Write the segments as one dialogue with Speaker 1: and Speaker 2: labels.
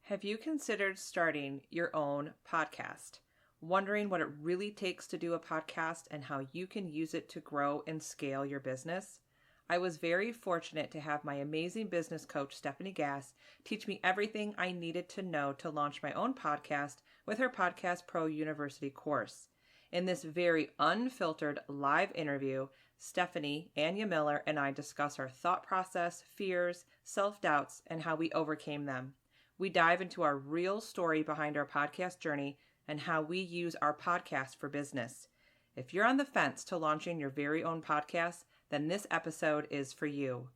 Speaker 1: Have you considered starting your own podcast? Wondering what it really takes to do a podcast and how you can use it to grow and scale your business? I was very fortunate to have my amazing business coach, Stefanie Gass, teach me everything I needed to know to launch my own podcast with her Podcast Pro University course. In this very unfiltered live interview, Stefanie, Annya Miller, and I discuss our thought process, fears, self-doubts, and how we overcame them. We dive into our real story behind our podcast journey and how we use our podcast for business. If you're on the fence to launching your very own podcast, then this episode is for you.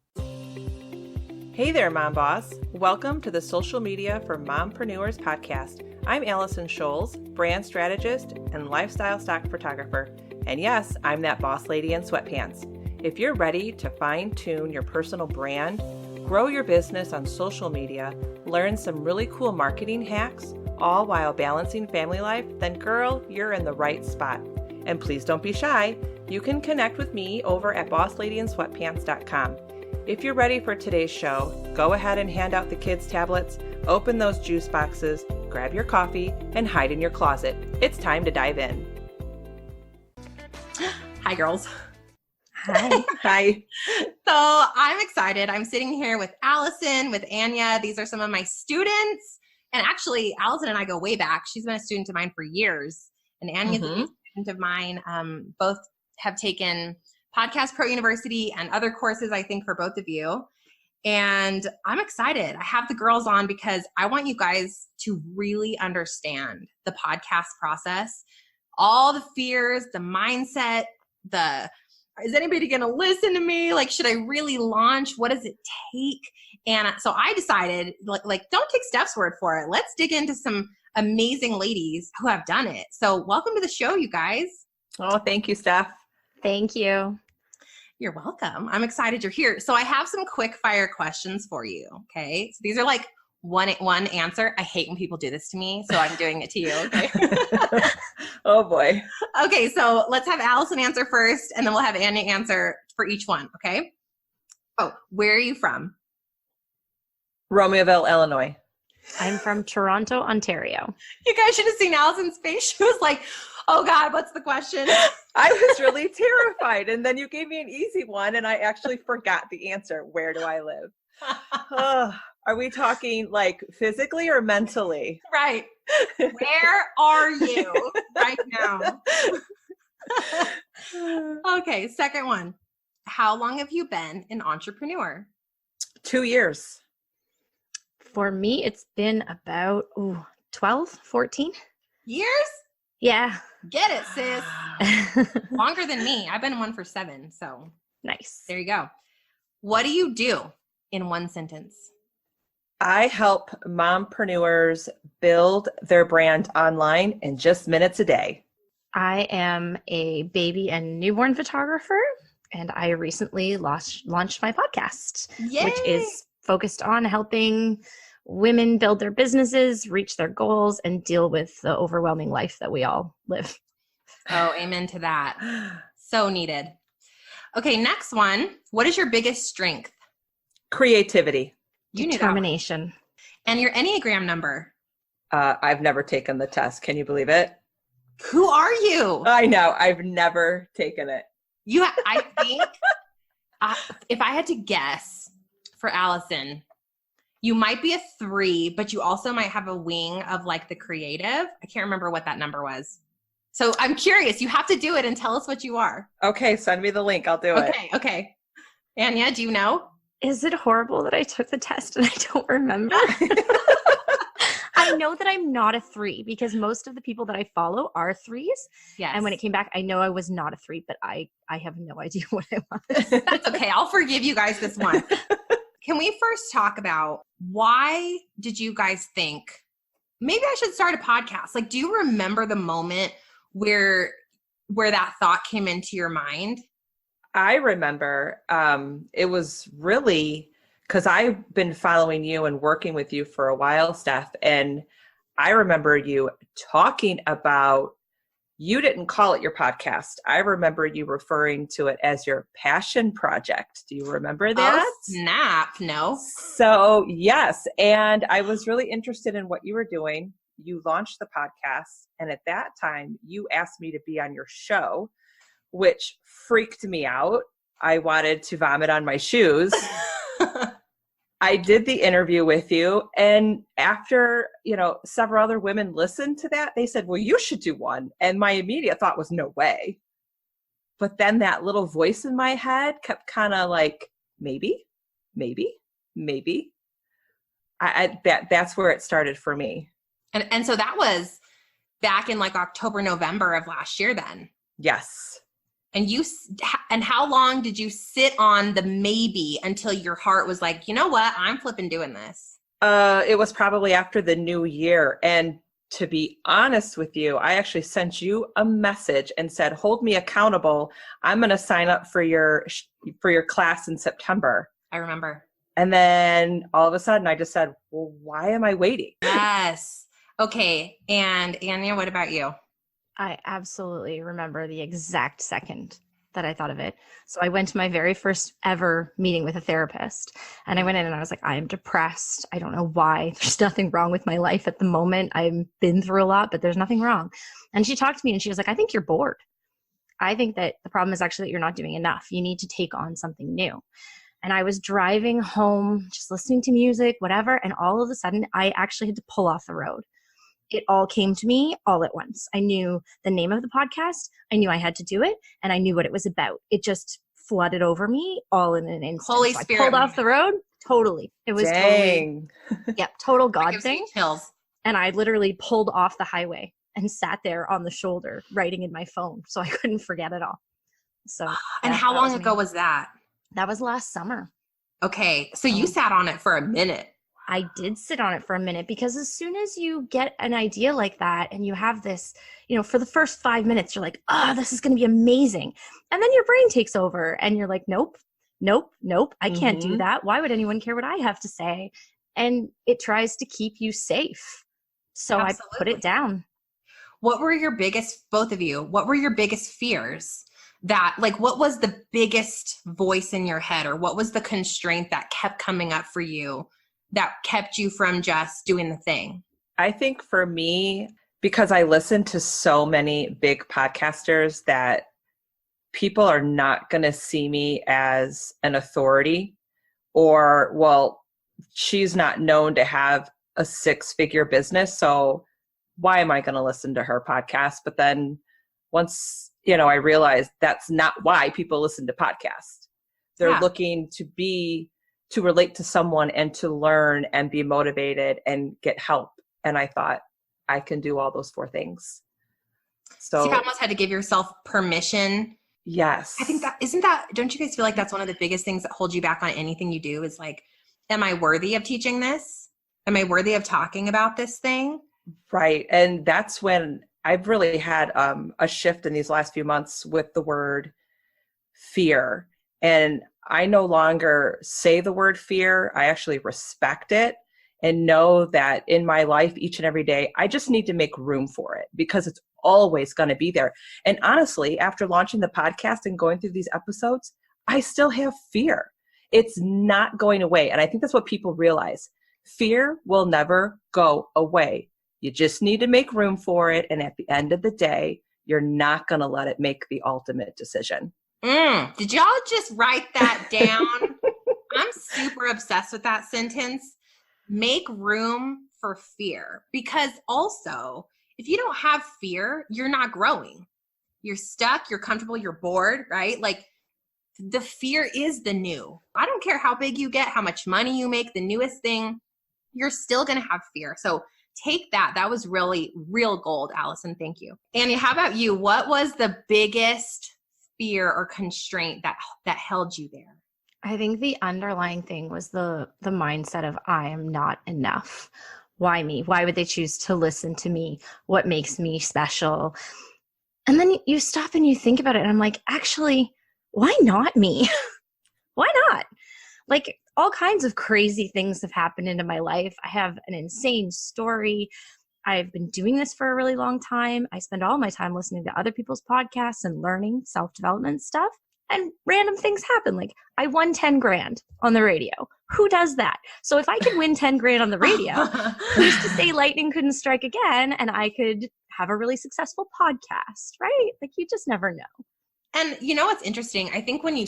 Speaker 1: Hey there, Mom Boss. Welcome to the Social Media for Mompreneurs podcast. I'm Allison Scholes, brand strategist and lifestyle stock photographer. And yes, I'm that boss lady in sweatpants. If you're ready to fine-tune your personal brand, grow your business on social media, learn some really cool marketing hacks, all while balancing family life, then girl, you're in the right spot. And please don't be shy. You can connect with me over at bossladyinsweatpants.com. If you're ready for today's show, go ahead and hand out the kids' tablets, open those juice boxes, grab your coffee, and hide in your closet. It's time to dive in.
Speaker 2: Hi, girls.
Speaker 1: Hi. Hi.
Speaker 2: So I'm excited. I'm sitting here with Allison, with Annya. These are some of my students. And actually, Allison and I go way back. She's been a student of mine for years. And Anya's a student of mine. Both have taken Podcast Pro University and other courses, I think, for both of you. And I'm excited. I have the girls on because I want you guys to really understand the podcast process, all the fears, the mindset, is anybody going to listen to me? Like, should I really launch? What does it take? And so I decided, like, don't take Steph's word for it. Let's dig into some amazing ladies who have done it. So welcome to the show, you guys.
Speaker 1: Oh, thank you, Steph.
Speaker 3: Thank you.
Speaker 2: You're welcome. I'm excited you're here. So I have some quick fire questions for you. Okay. So these are like one answer. I hate when people do this to me, so I'm doing it to you. Okay.
Speaker 1: Oh boy.
Speaker 2: Okay. So let's have Allison answer first, and then we'll have Annya answer for each one. Okay. Oh, where are you from?
Speaker 1: Romeoville, Illinois.
Speaker 3: I'm from Toronto, Ontario.
Speaker 2: You guys should have seen Allison's face. She was like, oh God, what's the question?
Speaker 1: I was really terrified. And then you gave me an easy one and I actually forgot the answer. Where do I live? Are we talking like physically or mentally?
Speaker 2: Right. Where are you right now? Okay. Second one. How long have you been an entrepreneur?
Speaker 1: 2 years.
Speaker 3: For me, it's been about 12, 14
Speaker 2: years?
Speaker 3: Yeah.
Speaker 2: Get it, sis. Longer than me. I've been one for 7. So
Speaker 3: nice.
Speaker 2: There you go. What do you do in one sentence?
Speaker 1: I help mompreneurs build their brand online in just minutes a day.
Speaker 3: I am a baby and newborn photographer, and I recently launched my podcast,
Speaker 2: Yay!
Speaker 3: Which is focused on helping women build their businesses, reach their goals, and deal with the overwhelming life that we all live.
Speaker 2: Oh, amen to that. So needed. Okay, next one. What is your biggest strength?
Speaker 1: Creativity.
Speaker 3: Determination.
Speaker 2: And your Enneagram number?
Speaker 1: I've never taken the test. Can you believe it?
Speaker 2: Who are you?
Speaker 1: I know. I've never taken it.
Speaker 2: I think if I had to guess for Allison, you might be a 3, but you also might have a wing of like the creative. I can't remember what that number was. So I'm curious. You have to do it and tell us what you are.
Speaker 1: Okay. Send me the link. I'll do it.
Speaker 2: Okay. Annya, do you know?
Speaker 3: Is it horrible that I took the test and I don't remember? I know that I'm not a 3 because most of the people that I follow are 3s.
Speaker 2: Yes.
Speaker 3: And when it came back, I know I was not a 3, but I have no idea what I was.
Speaker 2: That's okay. I'll forgive you guys this one. Can we first talk about why did you guys think maybe I should start a podcast? Like, do you remember the moment where that thought came into your mind?
Speaker 1: I remember it was really because I've been following you and working with you for a while, Steph, and I remember you talking about You didn't call it your podcast. I remember you referring to it as your passion project. Do you remember that?
Speaker 2: Oh, snap. No.
Speaker 1: So yes. And I was really interested in what you were doing. You launched the podcast. And at that time, you asked me to be on your show, which freaked me out. I wanted to vomit on my shoes. I did the interview with you, and after, several other women listened to that, they said, well, you should do one. And my immediate thought was, no way. But then that little voice in my head kept kind of like, maybe. That's where it started for me.
Speaker 2: And so that was back in like October, November of last year then.
Speaker 1: Yes.
Speaker 2: And how long did you sit on the maybe until your heart was like, you know what, I'm flipping doing this?
Speaker 1: It was probably after the new year. And to be honest with you, I actually sent you a message and said, hold me accountable. I'm going to sign up for your class in September.
Speaker 2: I remember.
Speaker 1: And then all of a sudden I just said, well, why am I waiting?
Speaker 2: Yes. Okay. And Annya, what about you?
Speaker 3: I absolutely remember the exact second that I thought of it. So I went to my very first ever meeting with a therapist, and I went in and I was like, I am depressed. I don't know why. There's nothing wrong with my life at the moment. I've been through a lot, but there's nothing wrong. And she talked to me and she was like, I think you're bored. I think that the problem is actually that you're not doing enough. You need to take on something new. And I was driving home, just listening to music, whatever. And all of a sudden I actually had to pull off the road. It all came to me all at once. I knew the name of the podcast. I knew I had to do it, and I knew what it was about. It just flooded over me all in an instant.
Speaker 2: Holy
Speaker 3: so
Speaker 2: Spirit.
Speaker 3: I pulled off the road. Totally. It was
Speaker 1: Dang.
Speaker 3: totally, total God thing.
Speaker 2: Chills.
Speaker 3: And I literally pulled off the highway and sat there on the shoulder writing in my phone. So I couldn't forget it all. So.
Speaker 2: And how long ago was that?
Speaker 3: That was last summer.
Speaker 2: Okay. So you sat on it for a minute.
Speaker 3: I did sit on it for a minute, because as soon as you get an idea like that and you have this, for the first 5 minutes, you're like, this is going to be amazing. And then your brain takes over and you're like, nope, I can't do that. Why would anyone care what I have to say? And it tries to keep you safe. So Absolutely. I put it down.
Speaker 2: What were your biggest, both of you, what were your biggest fears? What was the biggest voice in your head, or what was the constraint that kept coming up for you that kept you from just doing the thing?
Speaker 1: I think for me, because I listen to so many big podcasters, that people are not going to see me as an authority, or, well, she's not known to have a 6-figure business, so why am I going to listen to her podcast? But then once, I realized that's not why people listen to podcasts. They're looking to relate to someone and to learn and be motivated and get help. And I thought, I can do all those 4 things. So
Speaker 2: you almost had to give yourself permission.
Speaker 1: Yes.
Speaker 2: I think don't you guys feel like that's one of the biggest things that hold you back on anything you do, is like, am I worthy of teaching this? Am I worthy of talking about this thing?
Speaker 1: Right. And that's when I've really had a shift in these last few months with the word fear. And I no longer say the word fear. I actually respect it and know that in my life, each and every day, I just need to make room for it, because it's always going to be there. And honestly, after launching the podcast and going through these episodes, I still have fear. It's not going away. And I think that's what people realize. Fear will never go away. You just need to make room for it. And at the end of the day, you're not going to let it make the ultimate decision.
Speaker 2: Did y'all just write that down? I'm super obsessed with that sentence. Make room for fear. Because also, if you don't have fear, you're not growing. You're stuck, you're comfortable, you're bored, right? Like, the fear is the new. I don't care how big you get, how much money you make, the newest thing, you're still going to have fear. So take that. That was really real gold, Allison. Thank you. Annie, how about you? What was the biggest fear or constraint that held you there?
Speaker 3: I think the underlying thing was the mindset of, I am not enough. Why me? Why would they choose to listen to me? What makes me special? And then you stop and you think about it, and I'm like, actually, why not me? Why not? Like, all kinds of crazy things have happened into my life. I have an insane story. I've been doing this for a really long time. I spend all my time listening to other people's podcasts and learning self-development stuff. And random things happen. Like I won 10 grand on the radio. Who does that? So if I could win 10 grand on the radio, who's to say lightning couldn't strike again and I could have a really successful podcast, right? Like you just never know.
Speaker 2: And you know what's interesting? I think when you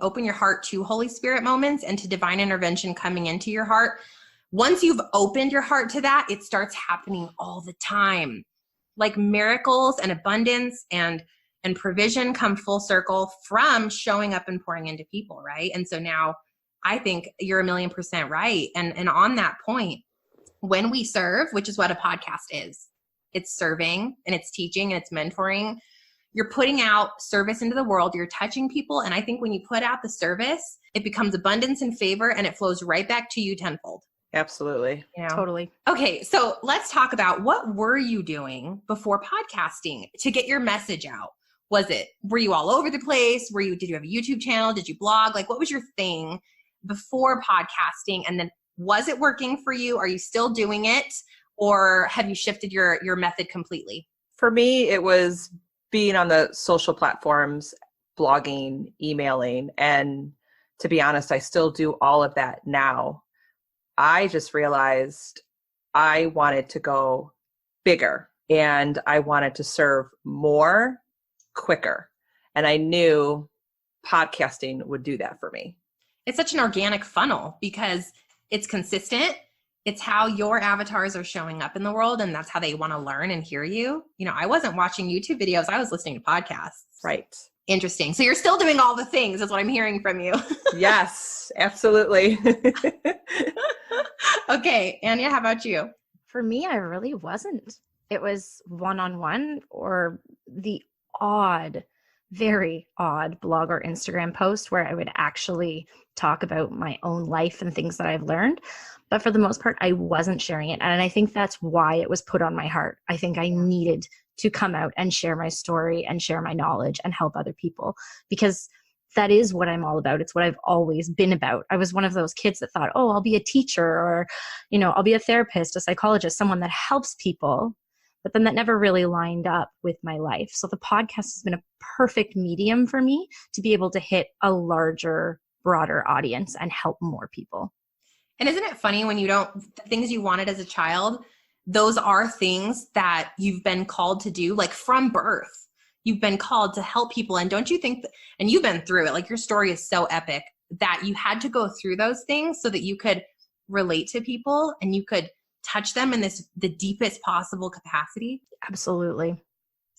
Speaker 2: open your heart to Holy Spirit moments and to divine intervention coming into your heart, once you've opened your heart to that, it starts happening all the time. Like miracles and abundance and provision come full circle from showing up and pouring into people, right? And so now I think you're 1,000,000% right. And on that point, when we serve, which is what a podcast is, it's serving and it's teaching and it's mentoring. You're putting out service into the world. You're touching people. And I think when you put out the service, it becomes abundance and favor and it flows right back to you tenfold.
Speaker 1: Absolutely.
Speaker 2: You know?
Speaker 3: Totally.
Speaker 2: Okay. So let's talk about what were you doing before podcasting to get your message out? Were you all over the place? Did you have a YouTube channel? Did you blog? Like what was your thing before podcasting? And then was it working for you? Are you still doing it? Or have you shifted your method completely?
Speaker 1: For me, it was being on the social platforms, blogging, emailing. And to be honest, I still do all of that now. I just realized I wanted to go bigger and I wanted to serve more quicker. And I knew podcasting would do that for me.
Speaker 2: It's such an organic funnel because it's consistent. It's how your avatars are showing up in the world. And that's how they want to learn and hear you. You know, I wasn't watching YouTube videos. I was listening to podcasts.
Speaker 1: Right.
Speaker 2: Interesting. So you're still doing all the things is what I'm hearing from you.
Speaker 1: Yes, absolutely.
Speaker 2: Okay. Annya, how about you?
Speaker 3: For me, I really wasn't. It was one-on-one or the very odd blog or Instagram post where I would actually talk about my own life and things that I've learned. But for the most part, I wasn't sharing it. And I think that's why it was put on my heart. I think I needed to come out and share my story and share my knowledge and help other people because that is what I'm all about. It's what I've always been about. I was one of those kids that thought, oh, I'll be a teacher or, you know, I'll be a therapist, a psychologist, someone that helps people. But then that never really lined up with my life. So the podcast has been a perfect medium for me to be able to hit a larger, broader audience and help more people.
Speaker 2: And isn't it funny when the things you wanted as a child, those are things that you've been called to do, like from birth, you've been called to help people. And don't you think and you've been through it, like your story is so epic that you had to go through those things so that you could relate to people and you could touch them in the deepest possible capacity.
Speaker 3: Absolutely.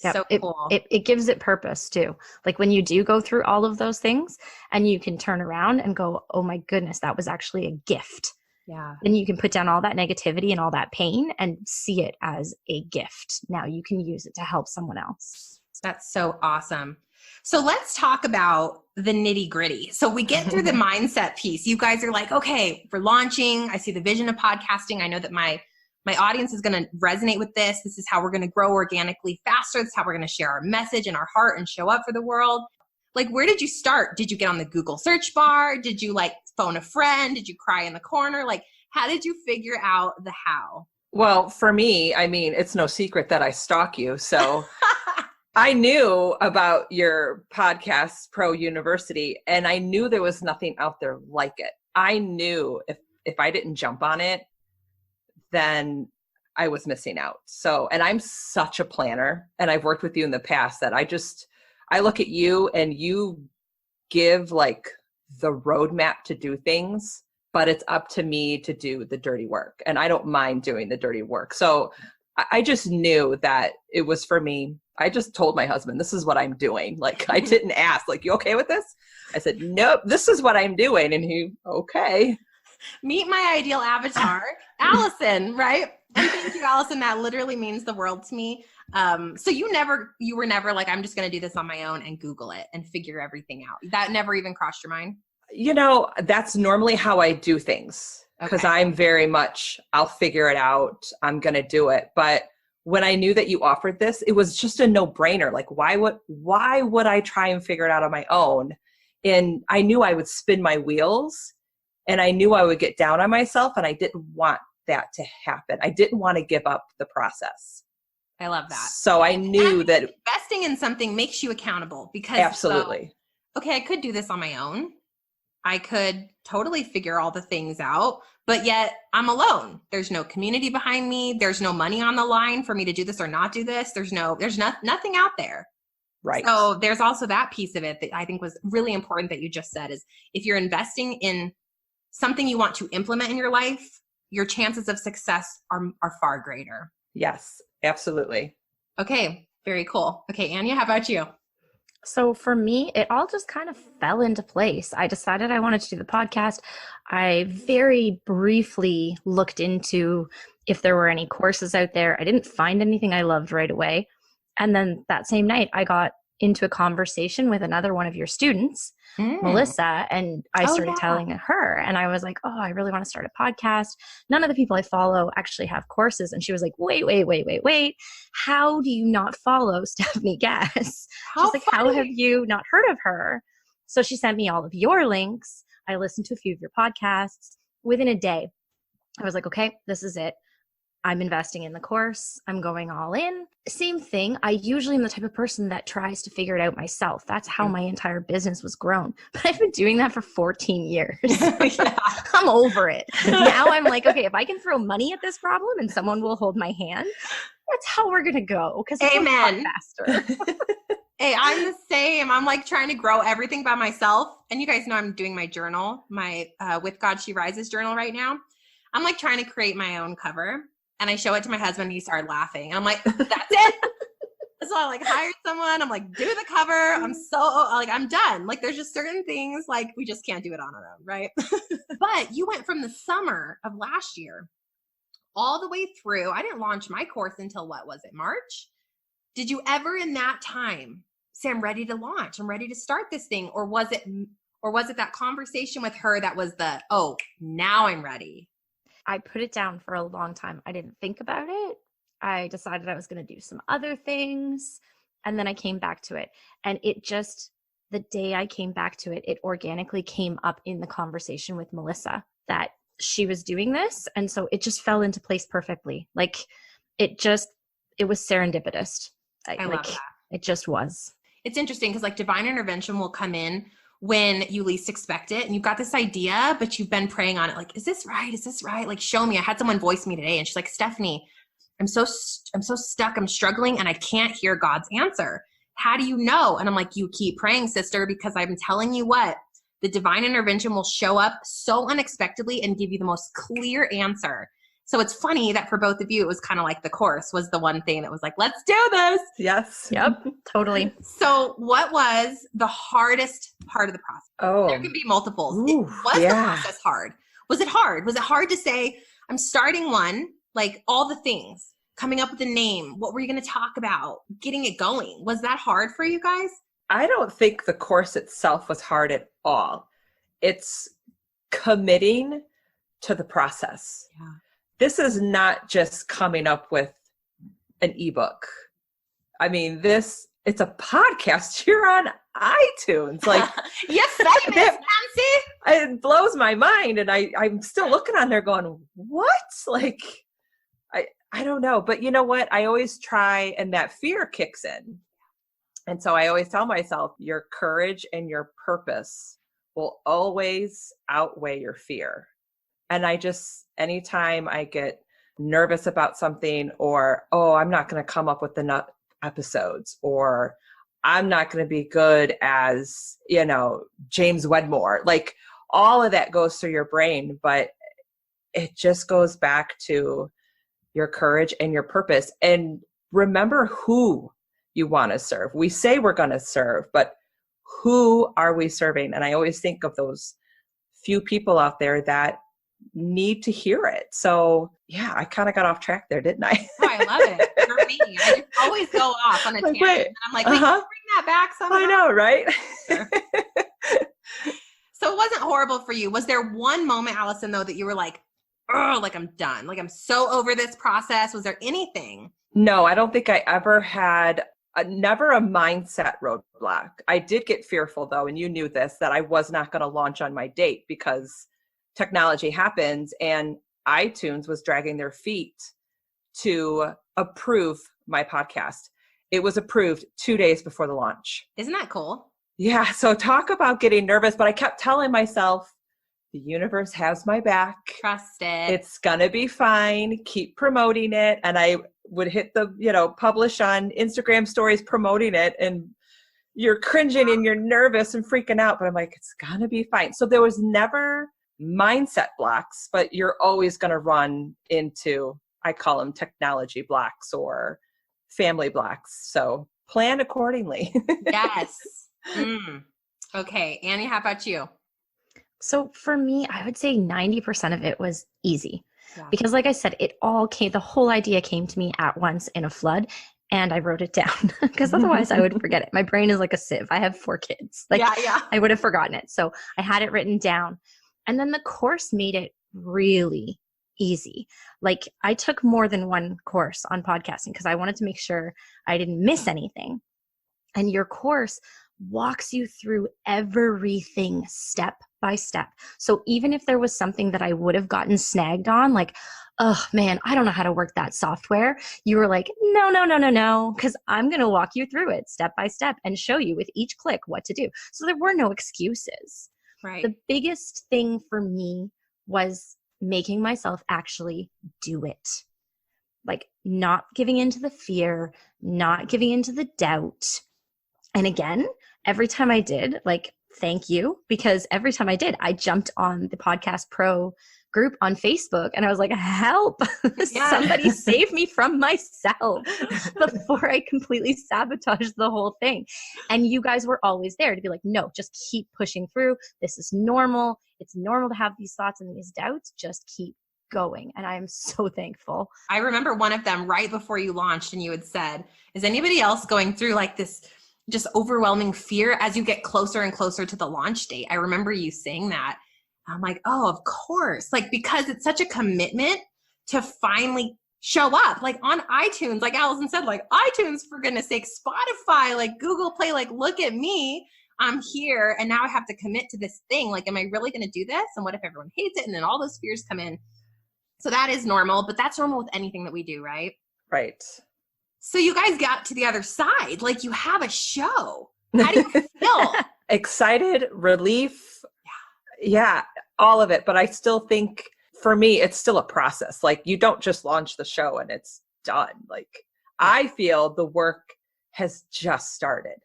Speaker 3: Yep.
Speaker 2: So cool.
Speaker 3: It gives it purpose too. Like when you do go through all of those things and you can turn around and go, oh my goodness, that was actually a gift.
Speaker 2: Yeah.
Speaker 3: Then you can put down all that negativity and all that pain and see it as a gift. Now you can use it to help someone else.
Speaker 2: That's so awesome. So let's talk about the nitty gritty. So we get through the mindset piece. You guys are like, okay, we're launching. I see the vision of podcasting. I know that my audience is going to resonate with this. This is how we're going to grow organically faster. This is how we're going to share our message and our heart and show up for the world. Like, where did you start? Did you get on the Google search bar? Did you like phone a friend? Did you cry in the corner? Like, how did you figure out the how?
Speaker 1: Well, for me, I mean, it's no secret that I stalk you. So I knew about your podcast, Pro University, and I knew there was nothing out there like it. I knew if I didn't jump on it, then I was missing out. So, and I'm such a planner, and I've worked with you in the past that I look at you and you give like the roadmap to do things, but it's up to me to do the dirty work. And I don't mind doing the dirty work. So I just knew that it was for me. I just told my husband, this is what I'm doing. Like, I didn't ask, like, you okay with this? I said, nope, this is what I'm doing. And he, okay.
Speaker 2: Meet my ideal avatar, Allison, right? And thank you, Allison. That literally means the world to me. So you were never like, I'm just going to do this on my own and Google it and figure everything out. That never even crossed your mind?
Speaker 1: You know, that's normally how I do things because I'm very much, I'll figure it out. I'm going to do it. But when I knew that you offered this, it was just a no-brainer. Like, why would I try and figure it out on my own? And I knew I would spin my wheels and I knew I would get down on myself and I didn't want that to happen. I didn't want to give up the process.
Speaker 2: I love that.
Speaker 1: So I knew that
Speaker 2: investing in something makes you accountable because
Speaker 1: absolutely.
Speaker 2: Okay, I could do this on my own. I could totally figure all the things out, but yet I'm alone. There's no community behind me. There's no money on the line for me to do this or not do this. There's nothing out there.
Speaker 1: Right.
Speaker 2: So there's also that piece of it that I think was really important that you just said is if you're investing in something you want to implement in your life, your chances of success are far greater.
Speaker 1: Yes, absolutely.
Speaker 2: Okay, very cool. Okay, Annya, how about you?
Speaker 3: So for me, it all just kind of fell into place. I decided I wanted to do the podcast. I very briefly looked into if there were any courses out there. I didn't find anything I loved right away. And then that same night, I got into a conversation with another one of your students, Melissa, and I started telling her, and I was like, oh, I really want to start a podcast. None of the people I follow actually have courses. And she was like, wait. How do you not follow Stefanie Gass? She's like, how have you not heard of her? So she sent me all of your links. I listened to a few of your podcasts. Within a day, I was like, okay, this is it. I'm investing in the course. I'm going all in. Same thing. I usually am the type of person that tries to figure it out myself. That's how my entire business was grown. But I've been doing that for 14 years. I'm over it. Now I'm like, okay, if I can throw money at this problem and someone will hold my hand, that's how we're going to go. Because
Speaker 2: amen.
Speaker 3: Faster.
Speaker 2: Hey, I'm the same. I'm like trying to grow everything by myself. And you guys know I'm doing my journal, my With God She Rises journal right now. I'm like trying to create my own cover. And I show it to my husband and he started laughing. And I'm like, that's it. So I like hired someone. I'm like, do the cover. I'm done. Like there's just certain things like we just can't do it on our own, right? But you went from the summer of last year all the way through. I didn't launch my course until what was it, March? Did you ever in that time say, I'm ready to launch. I'm ready to start this thing. Or was it that conversation with her that was now I'm ready?
Speaker 3: I put it down for a long time. I didn't think about it. I decided I was going to do some other things. And then I came back to it. And the day I came back to it, it organically came up in the conversation with Melissa that she was doing this. And so it just fell into place perfectly. Like it was serendipitous.
Speaker 2: I love that.
Speaker 3: It just was.
Speaker 2: It's interesting because like divine intervention will come in when you least expect it and you've got this idea, but you've been praying on it. Like, is this right? Is this right? Like, show me. I had someone voice me today and she's like, Stefanie, I'm so stuck. I'm struggling and I can't hear God's answer. How do you know? And I'm like, you keep praying, sister, because I've been telling you what, the divine intervention will show up so unexpectedly and give you the most clear answer. So it's funny that for both of you, it was kind of like the course was the one thing that was like, let's do this.
Speaker 1: Yes.
Speaker 3: Yep. Totally.
Speaker 2: So what was the hardest part of the process?
Speaker 1: Oh,
Speaker 2: there can be multiples.
Speaker 1: Ooh,
Speaker 2: was the process hard? Was it hard? Was it hard to say, I'm starting one, like all the things, coming up with a name? What were you going to talk about? Getting it going. Was that hard for you guys?
Speaker 1: I don't think the course itself was hard at all. It's committing to the process.
Speaker 2: Yeah.
Speaker 1: This is not just coming up with an ebook. I mean, it's a podcast. You're on iTunes. Like,
Speaker 2: yes, Nancy.
Speaker 1: It blows my mind. And I'm still looking on there going, what? Like, I don't know. But you know what? I always try, and that fear kicks in. And so I always tell myself, your courage and your purpose will always outweigh your fear. And anytime I get nervous about something or, I'm not going to come up with enough episodes, or I'm not going to be good as, James Wedmore, like all of that goes through your brain, but it just goes back to your courage and your purpose. And remember who you want to serve. We say we're going to serve, but who are we serving? And I always think of those few people out there that need to hear it. So yeah, I kind of got off track there, didn't I?
Speaker 2: Oh, I love it. For me, I just always go off on a tangent. And I'm like, wait, can you bring that back somehow?
Speaker 1: I know, right?
Speaker 2: Sure. So it wasn't horrible for you. Was there one moment, Allison, though, that you were like, oh, like I'm done. Like I'm so over this process. Was there anything?
Speaker 1: No, I don't think I ever had never a mindset roadblock. I did get fearful though. And you knew this, that I was not going to launch on my date because technology happens. And iTunes was dragging their feet to approve my podcast. It was approved 2 days before the launch.
Speaker 2: Isn't that cool?
Speaker 1: Yeah. So talk about getting nervous, but I kept telling myself, the universe has my back.
Speaker 2: Trust it.
Speaker 1: It's going to be fine. Keep promoting it. And I would hit the, publish on Instagram stories promoting it. And you're cringing and you're nervous and freaking out. But I'm like, it's going to be fine. So there was never mindset blocks, but you're always going to run into, I call them technology blocks or family blocks. So plan accordingly.
Speaker 2: Yes. Okay. Annie, how about you?
Speaker 3: So for me, I would say 90% of it was easy.
Speaker 2: Yeah.
Speaker 3: Because like I said, the whole idea came to me at once in a flood, and I wrote it down because otherwise I would forget it. My brain is like a sieve. I have 4 kids. I would have forgotten it. So I had it written down. And then the course made it really easy. Like I took more than one course on podcasting because I wanted to make sure I didn't miss anything. And your course walks you through everything step by step. So even if there was something that I would have gotten snagged on, like, oh man, I don't know how to work that software, you were like, no, because I'm going to walk you through it step by step and show you with each click what to do. So there were no excuses.
Speaker 2: Right.
Speaker 3: The biggest thing for me was making myself actually do it. Like not giving into the fear, not giving into the doubt. And again, every time I did, like, thank you, because every time I did, I jumped on the Podcast Pro group on Facebook and I was like, help, somebody save me from myself before I completely sabotaged the whole thing. And you guys were always there to be like, no, just keep pushing through. This is normal. It's normal to have these thoughts and these doubts. Just keep going. And I am so thankful.
Speaker 2: I remember one of them right before you launched and you had said, is anybody else going through like this just overwhelming fear as you get closer and closer to the launch date? I remember you saying that. I'm like, oh, of course. Like, because it's such a commitment to finally show up, like on iTunes, like Allison said, like iTunes, for goodness sake, Spotify, like Google Play, like, look at me, I'm here. And now I have to commit to this thing. Like, am I really going to do this? And what if everyone hates it? And then all those fears come in. So that is normal, but that's normal with anything that we do, right?
Speaker 1: Right.
Speaker 2: So you guys got to the other side, like you have a show. How do you feel?
Speaker 1: Excited, relief. Yeah, all of it. But I still think for me, it's still a process. Like you don't just launch the show and it's done. Like I feel the work has just started.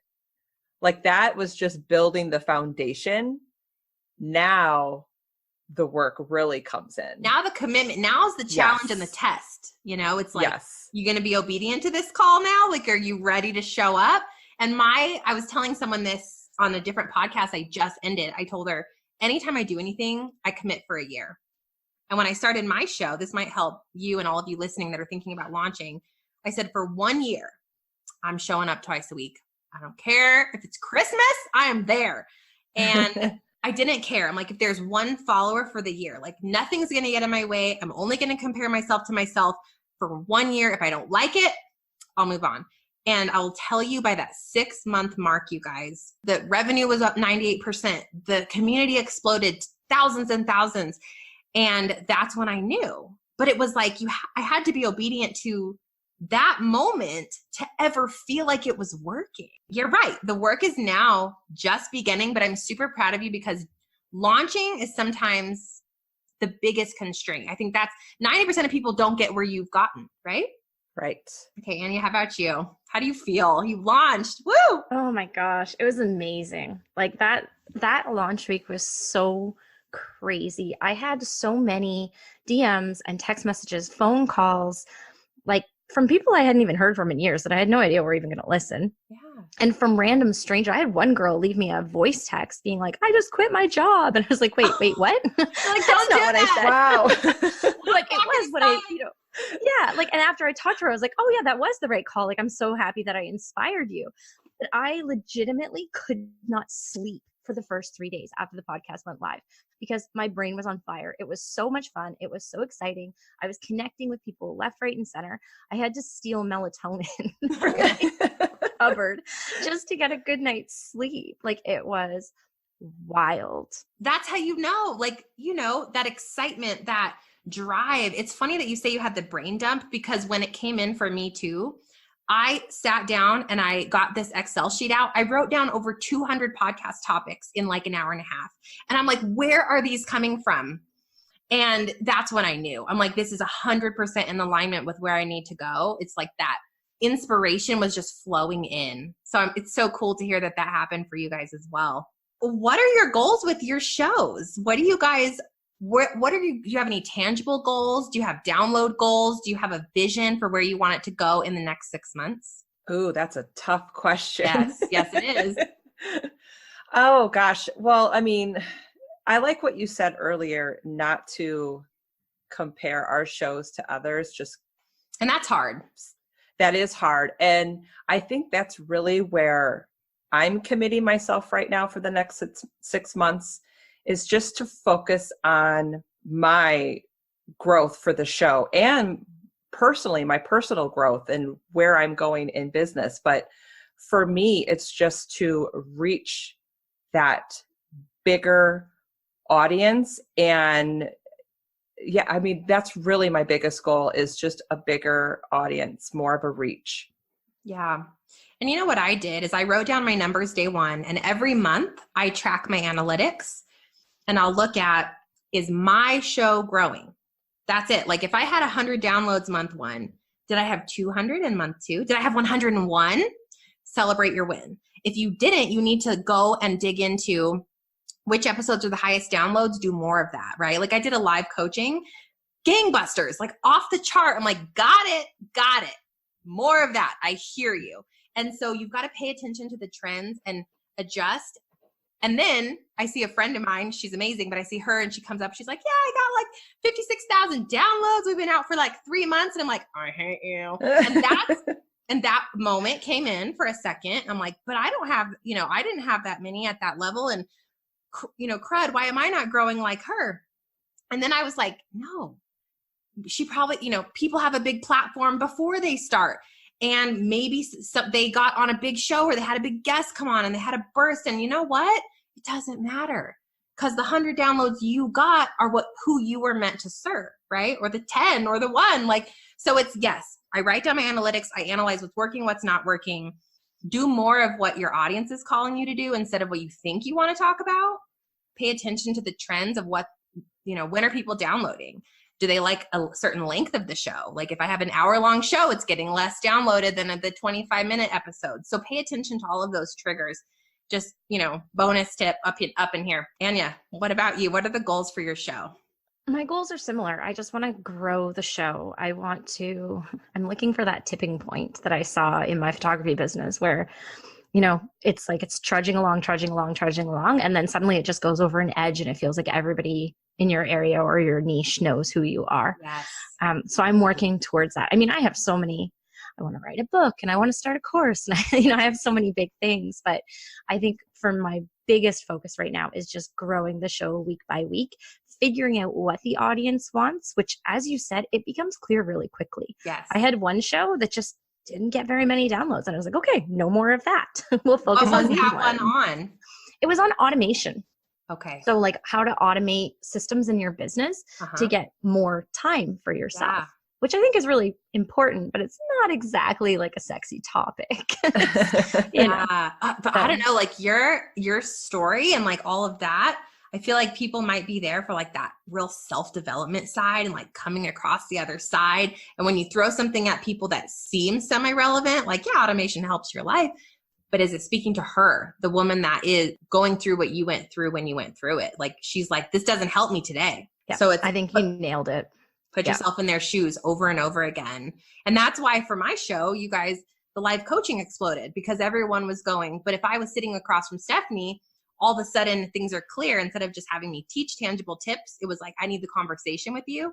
Speaker 1: Like that was just building the foundation. Now the work really comes in.
Speaker 2: Now the commitment, now is the challenge and the test. You know, it's like, you going to be obedient to this call now? Like, are you ready to show up? And I was telling someone this on a different podcast I just ended. I told her, anytime I do anything, I commit for a year. And when I started my show, this might help you and all of you listening that are thinking about launching. I said, for 1 year, I'm showing up twice a week. I don't care if it's Christmas, I am there. And I didn't care. I'm like, if there's one follower for the year, like nothing's going to get in my way. I'm only going to compare myself to myself for 1 year. If I don't like it, I'll move on. And I'll tell you by that 6-month mark, you guys, the revenue was up 98%. The community exploded thousands and thousands. And that's when I knew. But it was like, I had to be obedient to that moment to ever feel like it was working. You're right. The work is now just beginning, but I'm super proud of you because launching is sometimes the biggest constraint. I think that's 90% of people don't get where you've gotten, right?
Speaker 1: Right.
Speaker 2: Okay, Annie, how about you? How do you feel? You launched. Woo!
Speaker 3: Oh my gosh, it was amazing. Like that launch week was so crazy. I had so many DMs and text messages, phone calls, like from people I hadn't even heard from in years that I had no idea were even going to listen. Yeah. And from random strangers. I had one girl leave me a voice text being like, I just quit my job. And I was like, wait, what?
Speaker 2: Like, don't do
Speaker 3: what I said.
Speaker 1: Wow.
Speaker 3: Like it was what I, yeah. Like, and after I talked to her, I was like, oh yeah, that was the right call. Like, I'm so happy that I inspired you. But I legitimately could not sleep for the first 3 days after the podcast went live because my brain was on fire. It was so much fun. It was so exciting. I was connecting with people left, right, and center. I had to steal melatonin from my cupboard just to get a good night's sleep. Like it was wild.
Speaker 2: That's how you know, like, you know, that excitement, that drive. It's funny that you say you had the brain dump, because when it came in for me too, I sat down and I got this Excel sheet out. I wrote down over 200 podcast topics in like an hour and a half. And I'm like, where are these coming from? And that's when I knew. I'm like, this is 100% in alignment with where I need to go. It's like that inspiration was just flowing in. So it's so cool to hear that happened for you guys as well. What are your goals with your shows? What do you guys, do you have any tangible goals? Do you have download goals? Do you have a vision for where you want it to go in the next 6 months?
Speaker 1: Ooh, that's a tough question.
Speaker 2: Yes, it is.
Speaker 1: Oh gosh. Well, I mean, I like what you said earlier, not to compare our shows to others,
Speaker 2: and that's hard.
Speaker 1: That is hard. And I think that's really where I'm committing myself right now for the next 6 months, is just to focus on my growth for the show and personally, my personal growth and where I'm going in business. But for me, it's just to reach that bigger audience. And yeah, I mean, that's really my biggest goal, is just a bigger audience, more of a reach.
Speaker 2: Yeah. And you know what I did is I wrote down my numbers day one, and every month I track my analytics and I'll look at, is my show growing? That's it. Like if I had 100 downloads month one, did I have 200 in month two? Did I have 101? Celebrate your win. If you didn't, you need to go and dig into which episodes are the highest downloads, do more of that, right? Like I did a live coaching, gangbusters, like off the chart. I'm like, got it. More of that. I hear you. And so you've got to pay attention to the trends and adjust. And then I see a friend of mine, she's amazing, but I see her and she comes up, she's like, yeah, I got like 56,000 downloads. We've been out for like 3 months. And I'm like, I hate you. And that moment came in for a second. I'm like, but I don't have, I didn't have that many at that level. And, crud, why am I not growing like her? And then I was like, no, she probably, people have a big platform before they start. And maybe they got on a big show or they had a big guest come on and they had a burst. And you know what? It doesn't matter, because the 100 downloads you got are who you were meant to serve, right? Or the 10 or the 1. So it's, yes, I write down my analytics. I analyze what's working, what's not working. Do more of what your audience is calling you to do instead of what you think you want to talk about. Pay attention to the trends of what, when are people downloading? Do they like a certain length of the show? Like if I have an hour-long show, it's getting less downloaded than the 25-minute episode. So pay attention to all of those triggers. Just, bonus tip up in here. Annya, what about you? What are the goals for your show?
Speaker 3: My goals are similar. I just want to grow the show. I'm looking for that tipping point that I saw in my photography business where, it's like it's trudging along. And then suddenly it just goes over an edge and it feels like everybody in your area or your niche knows who you are.
Speaker 2: Yes.
Speaker 3: So I'm working towards that. I mean, I have so many, I want to write a book and I want to start a course and I have so many big things, but I think for my biggest focus right now is just growing the show week by week, figuring out what the audience wants, which as you said, it becomes clear really quickly.
Speaker 2: Yes.
Speaker 3: I had one show that just didn't get very many downloads and I was like, okay, no more of that. We'll focus on these
Speaker 2: that
Speaker 3: ones.
Speaker 2: one on?
Speaker 3: It was on automation.
Speaker 2: Okay.
Speaker 3: So like how to automate systems in your business to get more time for yourself, which I think is really important, but it's not exactly like a sexy topic. But
Speaker 2: I don't know, like your story and like all of that, I feel like people might be there for like that real self-development side and like coming across the other side. And when you throw something at people that seems semi-relevant, like, yeah, automation helps your life. But is it speaking to her, the woman that is going through what you went through when you went through it? Like, she's like, this doesn't help me today.
Speaker 3: Yeah,
Speaker 2: so
Speaker 3: I think you nailed it.
Speaker 2: Put yourself in their shoes over and over again. And that's why for my show, you guys, the live coaching exploded because everyone was going. But if I was sitting across from Stefanie, all of a sudden things are clear. Instead of just having me teach tangible tips, it was like, I need the conversation with you.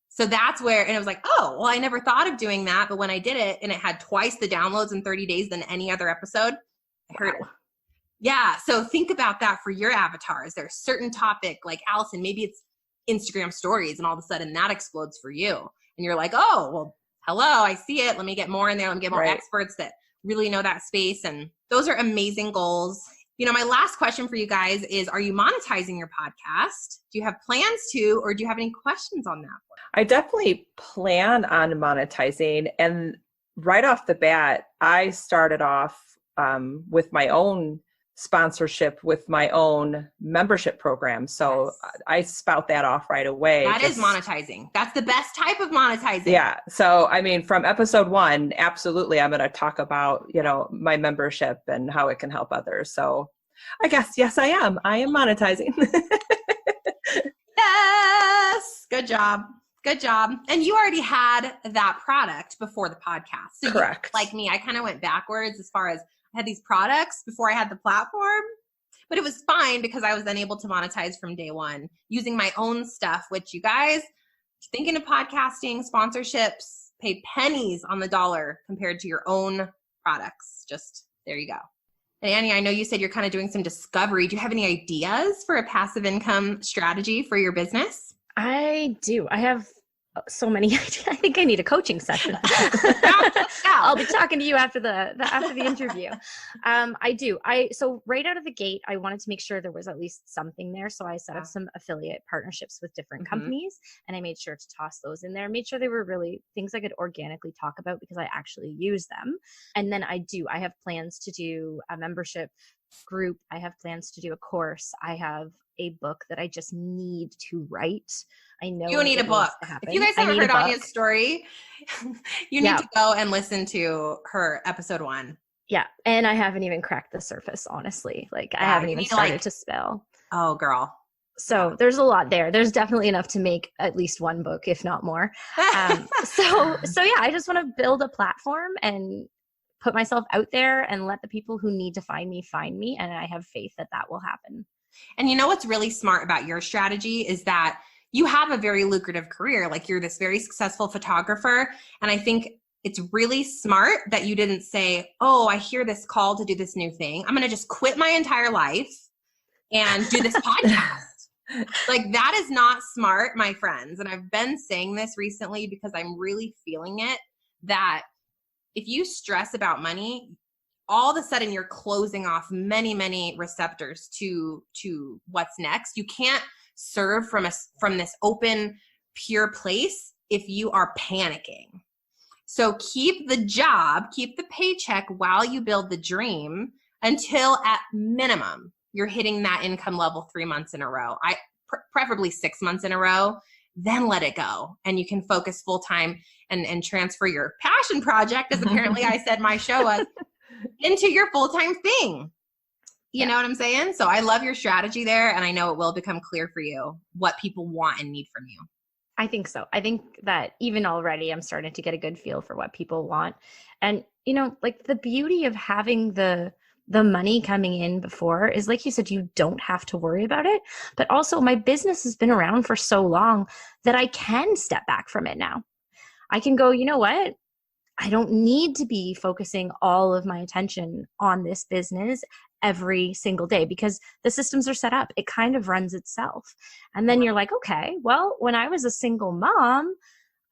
Speaker 2: So that's where, and it was like, oh, well, I never thought of doing that. But when I did it and it had twice the downloads in 30 days than any other episode, I heard it. Yeah. So think about that for your avatars. There's a certain topic like Allison, maybe it's Instagram stories and all of a sudden that explodes for you. And you're like, oh, well, hello, I see it. Let me get more in there. Let me get more experts that really know that space. And those are amazing goals. My last question for you guys is, are you monetizing your podcast? Do you have plans to, or do you have any questions on that?
Speaker 1: I definitely plan on monetizing. And right off the bat, I started off with my own sponsorship with my own membership program. So yes. I spout that off right away.
Speaker 2: That is monetizing. That's the best type of monetizing.
Speaker 1: Yeah. So, I mean, from episode 1, absolutely, I'm going to talk about, my membership and how it can help others. So I guess, yes, I am monetizing.
Speaker 2: Yes. Good job. Good job. And you already had that product before the podcast. So
Speaker 1: correct.
Speaker 2: Like me, I kind of went backwards as far as I had these products before I had the platform, but it was fine because I was then able to monetize from day one using my own stuff, which you guys, thinking of podcasting, sponsorships, pay pennies on the dollar compared to your own products. Just there you go. And Annie, I know you said you're kind of doing some discovery. Do you have any ideas for a passive income strategy for your business?
Speaker 3: I do. I have so many ideas. I think I need a coaching session. I'll be talking to you after the interview. I do. So right out of the gate, I wanted to make sure there was at least something there. So I set up some affiliate partnerships with different companies, and I made sure to toss those in there. Made sure they were really things I could organically talk about because I actually use them. And then I have plans to do a membership group. I have plans to do a course. I have a book that I just need to write. I know
Speaker 2: you need a book. If you guys haven't heard Anya's story, you need to go and listen to her episode 1.
Speaker 3: Yeah. And I haven't even cracked the surface, honestly. Like I haven't even started to spell.
Speaker 2: Oh, girl.
Speaker 3: So there's a lot there. There's definitely enough to make at least one book, if not more. So yeah, I just want to build a platform and put myself out there and let the people who need to find me. And I have faith that that will happen.
Speaker 2: And you know what's really smart about your strategy is that you have a very lucrative career. Like you're this very successful photographer. And I think it's really smart that you didn't say, oh, I hear this call to do this new thing. I'm going to just quit my entire life and do this podcast. Like that is not smart, my friends. And I've been saying this recently because I'm really feeling it, that if you stress about money, all of a sudden you're closing off many, many receptors to what's next. You can't serve from this open, pure place if you are panicking. So keep the job, keep the paycheck while you build the dream until at minimum you're hitting that income level 3 months in a row. Preferably 6 months in a row, then let it go. And you can focus full time and transfer your passion project, as apparently I said my show was, into your full-time thing. You know what I'm saying? So I love your strategy there. And I know it will become clear for you what people want and need from you.
Speaker 3: I think so. I think that even already I'm starting to get a good feel for what people want. And, like the beauty of having the money coming in before is, like you said, you don't have to worry about it. But also my business has been around for so long that I can step back from it now. I can go, you know what? I don't need to be focusing all of my attention on this business every single day because the systems are set up. It kind of runs itself. And then you're like, okay, well, when I was a single mom,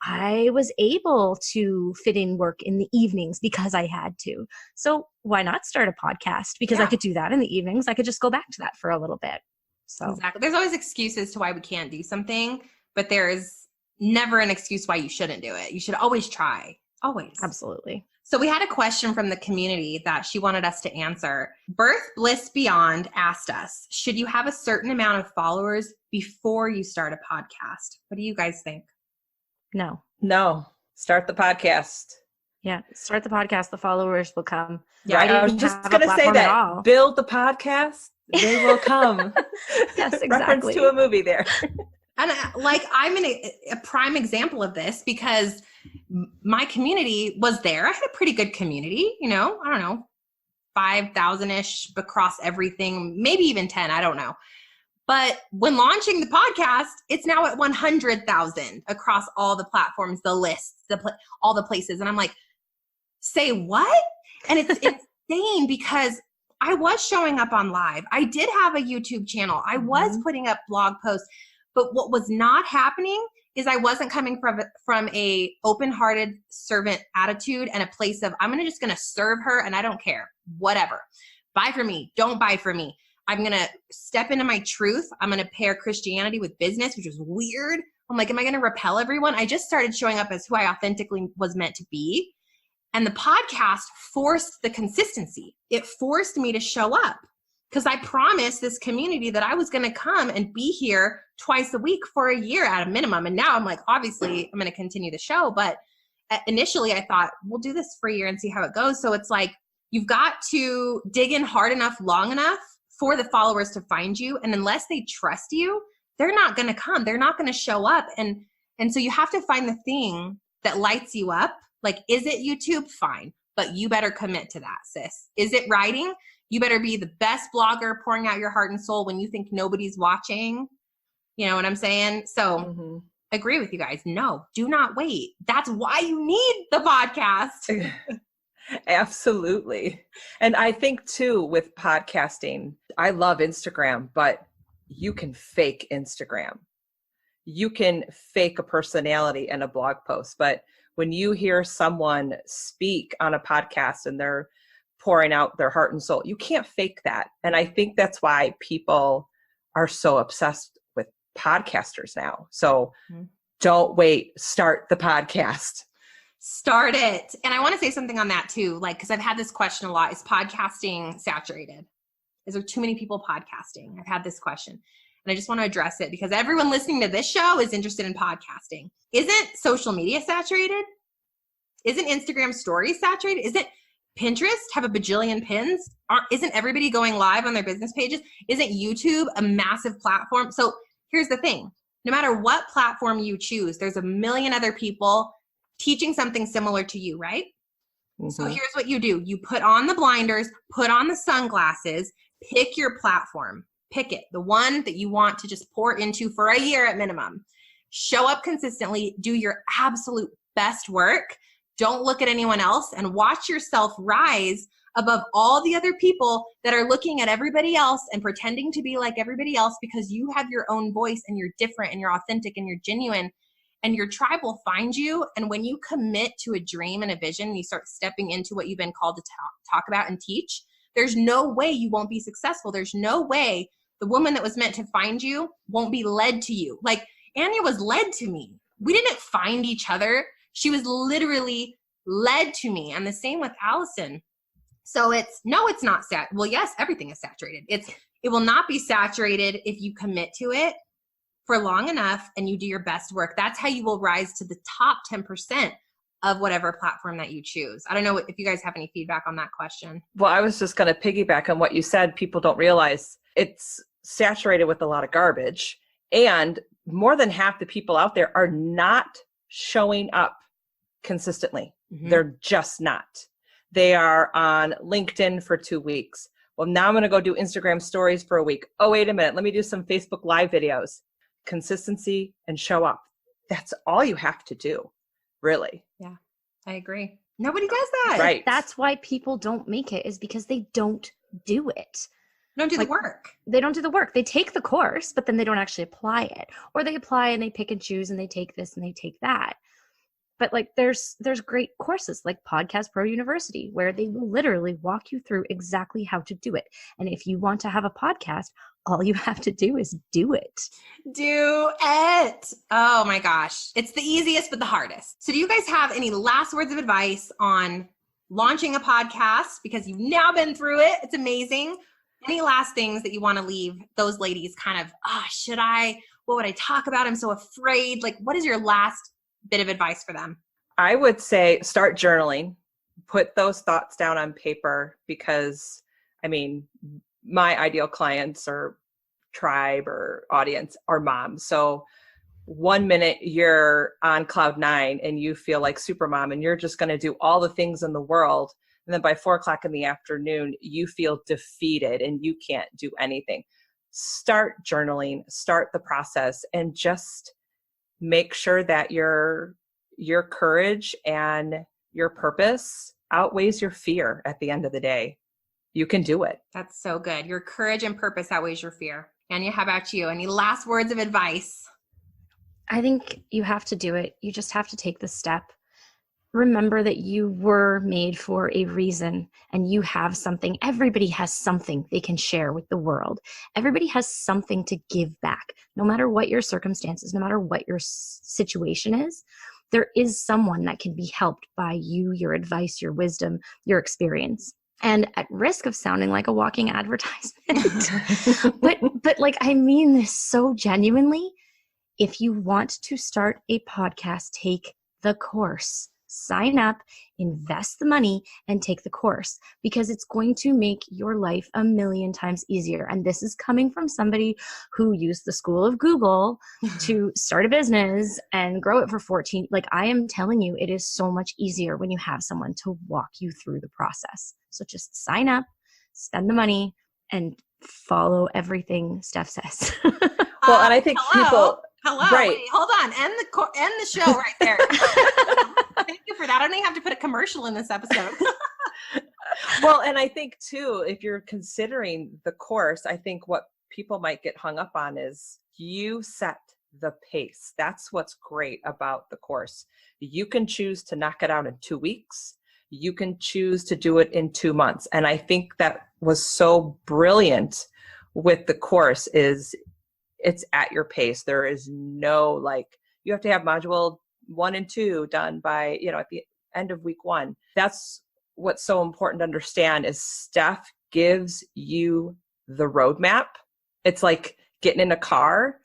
Speaker 3: I was able to fit in work in the evenings because I had to. So why not start a podcast? Because I could do that in the evenings. I could just go back to that for a little bit. So
Speaker 2: exactly. There's always excuses to why we can't do something, but there's never an excuse why you shouldn't do it. You should always try. Always.
Speaker 3: Absolutely.
Speaker 2: So we had a question from the community that she wanted us to answer. Birth Bliss Beyond asked us, should you have a certain amount of followers before you start a podcast? What do you guys think?
Speaker 3: No.
Speaker 1: Start the podcast.
Speaker 3: Yeah. Start the podcast. The followers will come.
Speaker 1: Yeah. I was just going to say that. Build the podcast. They will come.
Speaker 3: Yes, exactly.
Speaker 1: Reference to a movie there.
Speaker 2: And I'm a prime example of this because my community was there. I had a pretty good community, I don't know, 5,000-ish across everything, maybe even 10, I don't know. But when launching the podcast, it's now at 100,000 across all the platforms, the lists, all the places. And I'm like, say what? And it's insane because I was showing up on live. I did have a YouTube channel. I was putting up blog posts. But what was not happening is I wasn't coming from a open-hearted servant attitude and a place of, I'm just going to serve her and I don't care, whatever. buy from me, don't buy from me. I'm going to step into my truth. I'm going to pair Christianity with business, which was weird. I'm like, am I going to repel everyone? I just started showing up as who I authentically was meant to be. And the podcast forced the consistency. It forced me to show up because I promised this community that I was going to come and be here twice a week for a year at a minimum. And now I'm like, obviously I'm going to continue the show. But initially I thought we'll do this for a year and see how it goes. So it's like, you've got to dig in hard enough, long enough for the followers to find you. And unless they trust you, they're not going to come. They're not going to show up. And so you have to find the thing that lights you up. Like, is it YouTube? Fine. But you better commit to that, sis. Is it writing? You better be the best blogger pouring out your heart and soul when you think nobody's watching. You know what I'm saying? So agree with you guys. No, do not wait. That's why you need the podcast.
Speaker 1: Absolutely. And I think too, with podcasting, I love Instagram, but you can fake Instagram. You can fake a personality in a blog post, but when you hear someone speak on a podcast and they're pouring out their heart and soul, you can't fake that. And I think that's why people are so obsessed with podcasters now. So don't wait, start the podcast.
Speaker 2: Start it. And I want to say something on that too, like, because I've had this question a lot. Is podcasting saturated? Is there too many people podcasting? I've had this question. And I just want to address it because everyone listening to this show is interested in podcasting. Isn't social media saturated? Isn't Instagram stories saturated? Isn't Pinterest have a bajillion pins? Isn't everybody going live on their business pages? Isn't YouTube a massive platform? So here's the thing. No matter what platform you choose, there's a million other people teaching something similar to you, right? So here's what you do. You put on the blinders, put on the sunglasses, pick your platform. Pick it, the one that you want to just pour into for a year at minimum. Show up consistently, do your absolute best work. Don't look at anyone else and watch yourself rise above all the other people that are looking at everybody else and pretending to be like everybody else because you have your own voice and you're different and you're authentic and you're genuine. And your tribe will find you. And when you commit to a dream and a vision, and you start stepping into what you've been called to talk about and teach, there's no way you won't be successful. There's no way the woman that was meant to find you won't be led to you. Like Annya was led to me. We didn't find each other. She was literally led to me. And the same with Allison. So it's not well, yes, everything is saturated. It will not be saturated if you commit to it for long enough and you do your best work. That's how you will rise to the top 10% of whatever platform that you choose. I don't know if you guys have any feedback on that question.
Speaker 1: Well, I was just going to piggyback on what you said. People don't realize it's saturated with a lot of garbage, and more than half the people out there are not showing up consistently. They're just not. They are on LinkedIn for 2 weeks. Well, now I'm going to go do Instagram stories for a week. Oh, wait a minute. Let me do some Facebook Live videos. Consistency and show up. That's all you have to do, really.
Speaker 2: Yeah, I agree. Nobody does that.
Speaker 1: Right.
Speaker 3: That's why people don't make it, is because they don't do it.
Speaker 2: Don't do the work.
Speaker 3: They don't do the work. They take the course, but then they don't actually apply it. Or they apply and they pick and choose and they take this and they take that. But like there's great courses like Podcast Pro University where they will literally walk you through exactly how to do it. And if you want to have a podcast, all you have to do is do it.
Speaker 2: Do it. Oh my gosh. It's the easiest, but the hardest. So do you guys have any last words of advice on launching a podcast? Because you've now been through it. It's amazing. Any last things that you want to leave those ladies kind of, should I? What would I talk about? I'm so afraid. Like, what is your last bit of advice for them?
Speaker 1: I would say start journaling. Put those thoughts down on paper because, I mean, my ideal clients or tribe or audience are moms. So 1 minute you're on cloud 9 and you feel like super mom and you're just going to do all the things in the world. And then by 4:00 in the afternoon, you feel defeated and you can't do anything. Start journaling, start the process, and just make sure that your courage and your purpose outweighs your fear at the end of the day. You can do it.
Speaker 2: That's so good. Your courage and purpose outweighs your fear. Annya, how about you? Any last words of advice?
Speaker 3: I think you have to do it. You just have to take the step. remember that you were made for a reason and you have something. Everybody has something they can share with the world. Everybody has something to give back, no matter what your circumstances, no matter what your situation is. There is someone that can be helped by you, your advice, your wisdom, your experience. And at risk of sounding like a walking advertisement, but like, I mean this so genuinely. If you want to start a podcast, take the course. Sign up, invest the money, and take the course, because it's going to make your life a million times easier. And this is coming from somebody who used the school of Google to start a business and grow it for 14. Like, I am telling you, it is so much easier when you have someone to walk you through the process. So just sign up, spend the money, and follow everything Steph says.
Speaker 1: Well, and I think people...
Speaker 2: Hello.
Speaker 1: Right.
Speaker 2: Wait, hold on. End the show right there. Thank you for that. I don't even have to put a commercial in this episode.
Speaker 1: Well, and I think too, if you're considering the course, I think what people might get hung up on is you set the pace. That's what's great about the course. You can choose to knock it out in 2 weeks. You can choose to do it in 2 months. And I think that was so brilliant with the course is it's at your pace. There is no, like, you have to have module 1 and 2 done by, at the end of week 1. That's what's so important to understand is Steph gives you the roadmap. It's like getting in a car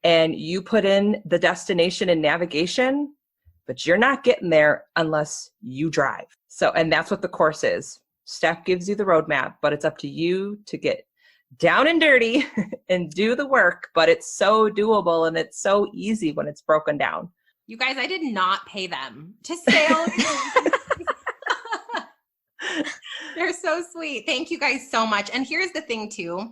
Speaker 1: and you put in the destination and navigation, but you're not getting there unless you drive. So, and that's what the course is. Steph gives you the roadmap, but it's up to you to get down and dirty and do the work, but it's so doable and it's so easy when it's broken down.
Speaker 2: You guys, I did not pay them to say all of these. They're so sweet. Thank you guys so much. And here's the thing too.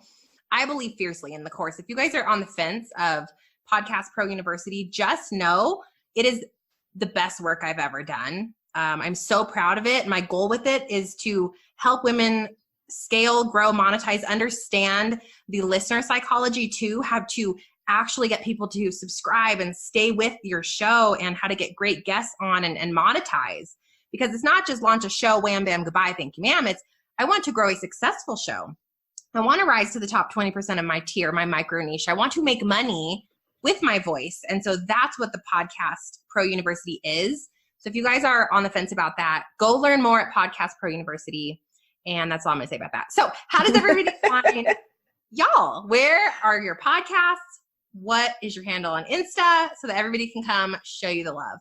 Speaker 2: I believe fiercely in the course. If you guys are on the fence of Podcast Pro University, just know it is the best work I've ever done. I'm so proud of it. My goal with it is to help women scale, grow, monetize, understand the listener psychology too, how to actually get people to subscribe and stay with your show, and how to get great guests on and monetize. Because it's not just launch a show, wham, bam, goodbye, thank you, ma'am. It's, I want to grow a successful show. I want to rise to the top 20% of my tier, my micro niche. I want to make money with my voice. And so that's what the Podcast Pro University is. So if you guys are on the fence about that, go learn more at Podcast Pro University. And that's all I'm going to say about that. So how does everybody find y'all? Where are your podcasts? What is your handle on Insta so that everybody can come show you the love?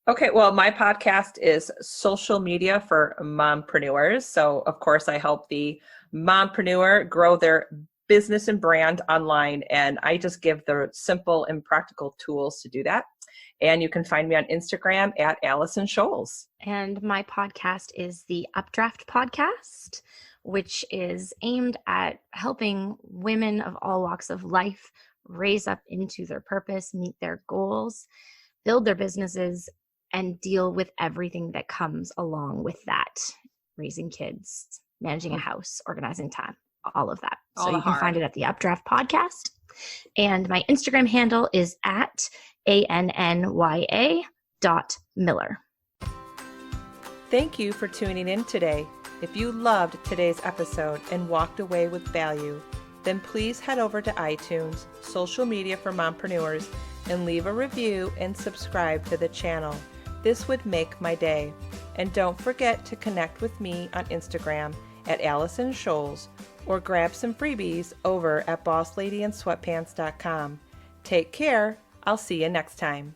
Speaker 1: Okay, well, my podcast is social media for mompreneurs. So, of course, I help the mompreneur grow their business and brand online, and I just give the simple and practical tools to do that. And you can find me on Instagram at Allison Scholes.
Speaker 3: And my podcast is the Updraft Podcast, which is aimed at helping women of all walks of life raise up into their purpose, meet their goals, build their businesses, and deal with everything that comes along with that. Raising kids, managing a house, organizing time, all of that. So you can find it at the Updraft Podcast. And my Instagram handle is at ANNYA.Miller.
Speaker 1: Thank you for tuning in today. If you loved today's episode and walked away with value, then please head over to iTunes, social media for mompreneurs, and leave a review and subscribe to the channel. This would make my day. And don't forget to connect with me on Instagram at Allison Scholes, or grab some freebies over at bossladyandsweatpants.com. Take care. I'll see you next time.